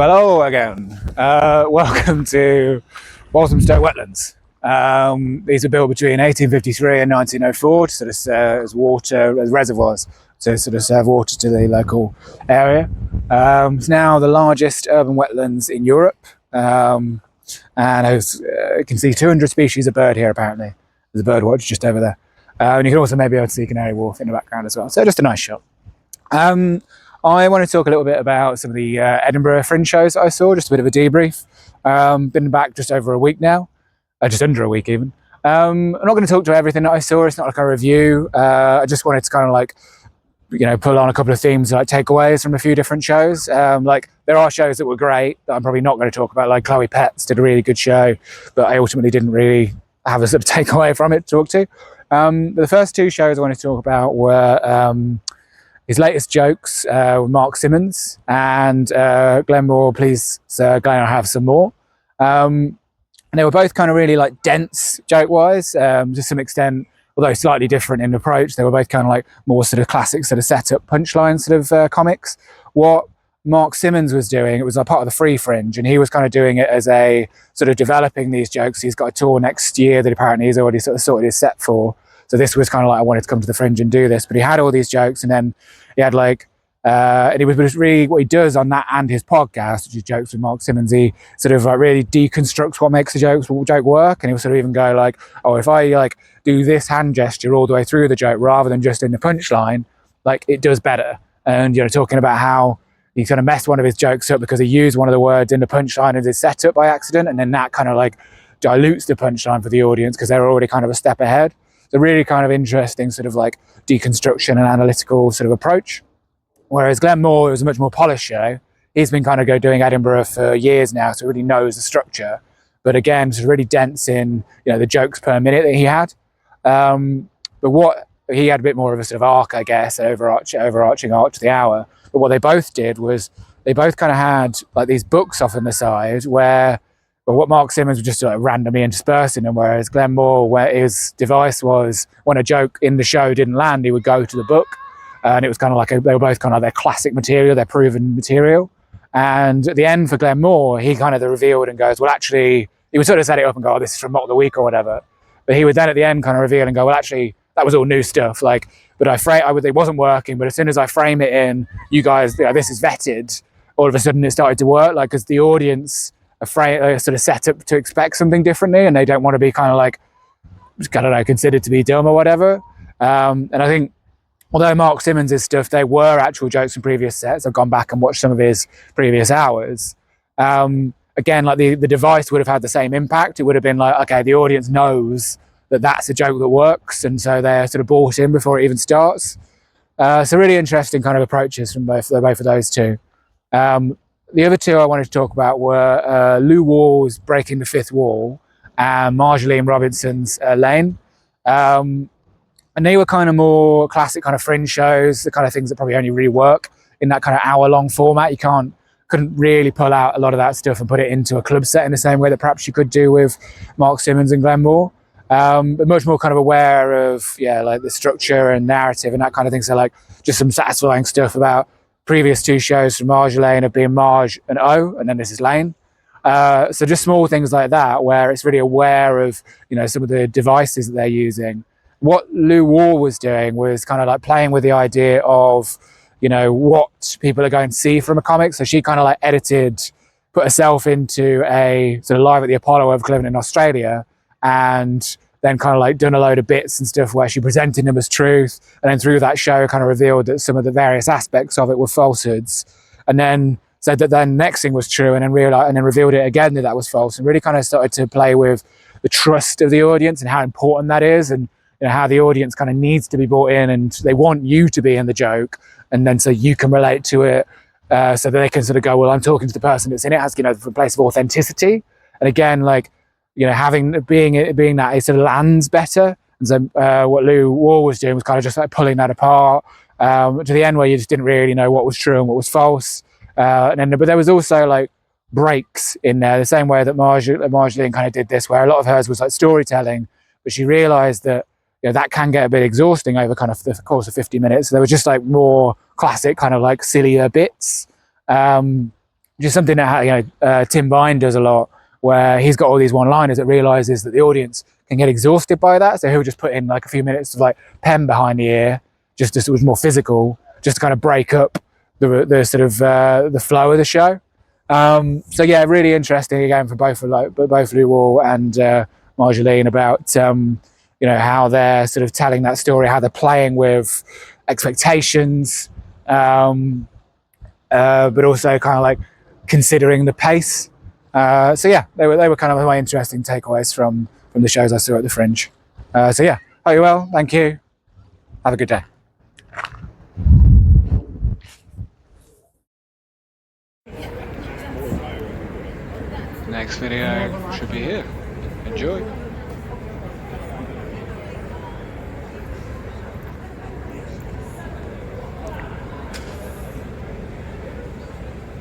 Hello again. Welcome to Walthamstow Wetlands. These were built between 1853 and 1904 to sort of serve as water, as reservoirs, to sort of serve water to the local area. It's now the largest urban wetlands in Europe, and as you can see 200 species of bird here apparently. There's a bird watch just over there. And you can also maybe be able to see Canary Wharf in the background as well. So just a nice shot. I want to talk a little bit about some of the Edinburgh Fringe shows that I saw, just a bit of a debrief. Been back just over a week now, just under a week even. I'm not going to talk to everything that I saw, it's not like a review. I just wanted to kind of like, pull on a couple of themes, like takeaways from a few different shows. Like there are shows that were great that I'm probably not going to talk about, like Chloe Petts did a really good show, but I ultimately didn't really have a sort of takeaway from it to talk to. But the first two shows I wanted to talk about were his latest jokes with Mark Simmons and Glenn Moore, Please Sir, Glenn, I Have Some More. And they were both kind of really like dense joke-wise, to some extent, although slightly different in approach. They were both kind of like more sort of classic sort of set-up punchline sort of comics. What Mark Simmons was doing, it was a part of the Free Fringe, and he was kind of doing it as a sort of developing these jokes. He's got a tour next year that apparently he's already sort of sorted his set for. So this was kind of like, I wanted to come to the Fringe and do this, but he had all these jokes, and then he had like, and it was really what he does on that and his podcast, which is Jokes with Mark Simmons. He sort of like really deconstructs what makes a joke work, and he'll sort of even go like, oh, if I like do this hand gesture all the way through the joke rather than just in the punchline, like it does better. And talking about how he kind of messed one of his jokes up because he used one of the words in the punchline as his setup by accident, and then that kind of like dilutes the punchline for the audience because they're already kind of a step ahead. It's a really kind of interesting sort of like deconstruction and analytical sort of approach. Whereas Glenn Moore, it was a much more polished show. He's been kind of doing Edinburgh for years now, so he really knows the structure. But again, it's really dense in the jokes per minute that he had. But what he had a bit more of a sort of arc, I guess, an overarching arc to the hour. But what they both did was they both kind of had like these books off on the side where. But what Mark Simmons was just like randomly interspersing them, whereas Glenn Moore, where his device was when a joke in the show didn't land, he would go to the book, and it was kind of like they were both kind of their classic material, their proven material. And at the end for Glenn Moore, he kind of revealed and goes, well, actually, he would sort of set it up and go, oh, this is from Mock the Week or whatever. But he would then at the end kind of reveal and go, well, actually, that was all new stuff. Like, but it wasn't working. But as soon as I frame it in, you guys, this is vetted. All of a sudden, it started to work. Like, because the audience are sort of set up to expect something differently, and they don't want to be kind of like, I don't know, considered to be dumb or whatever. And I think, although Mark Simmons' stuff, they were actual jokes from previous sets. I've gone back and watched some of his previous hours. Again, like the device would have had the same impact. It would have been like, okay, the audience knows that that's a joke that works, and so they're sort of bought in before it even starts. So really interesting kind of approaches from both of those two. The other two I wanted to talk about were Lou Wall's Breaking the Fifth Wall and Marjolaine Robinson's Lane. And they were kind of more classic kind of Fringe shows, the kind of things that probably only really work in that kind of hour-long format. You couldn't really pull out a lot of that stuff and put it into a club set in the same way that perhaps you could do with Mark Simmons and Glenn Moore. But much more kind of aware of, like the structure and narrative and that kind of thing. So like just some satisfying stuff about previous two shows from Marjolaine have been Marge and O, and then this is Lane. So just small things like that where it's really aware of, some of the devices that they're using. What Lou Wall was doing was kind of like playing with the idea of, what people are going to see from a comic. So she kind of like put herself into a sort of Live at the Apollo of living in Australia, and then kind of like done a load of bits and stuff where she presented them as truth, and then through that show kind of revealed that some of the various aspects of it were falsehoods, and then said that then next thing was true, and then revealed it again that was false, and really kind of started to play with the trust of the audience and how important that is, and how the audience kind of needs to be brought in, and they want you to be in the joke, and then so you can relate to it, so that they can sort of go, well, I'm talking to the person that's in it, has a place of authenticity, and again, like being that it sort of lands better. And so what Lou Wall was doing was kind of just like pulling that apart to the end where you just didn't really know what was true and what was false. But there was also like breaks in there, the same way that Marjolaine kind of did this, where a lot of hers was like storytelling, but she realized that that can get a bit exhausting over kind of the course of 50 minutes. So there was just like more classic kind of like sillier bits. which is something that Tim Vine does a lot, where he's got all these one-liners that realizes that the audience can get exhausted by that, so he'll just put in like a few minutes of like pen behind the ear, just so it was more physical, just to kind of break up the sort of the flow of the show. So yeah, really interesting again for both Lou Wall and Marjolaine about how they're sort of telling that story, how they're playing with expectations, but also kind of like considering the pace. So yeah, they were kind of my interesting takeaways from the shows I saw at the Fringe. So yeah, hope you're well. Thank you. Have a good day. Next video should be here. Enjoy.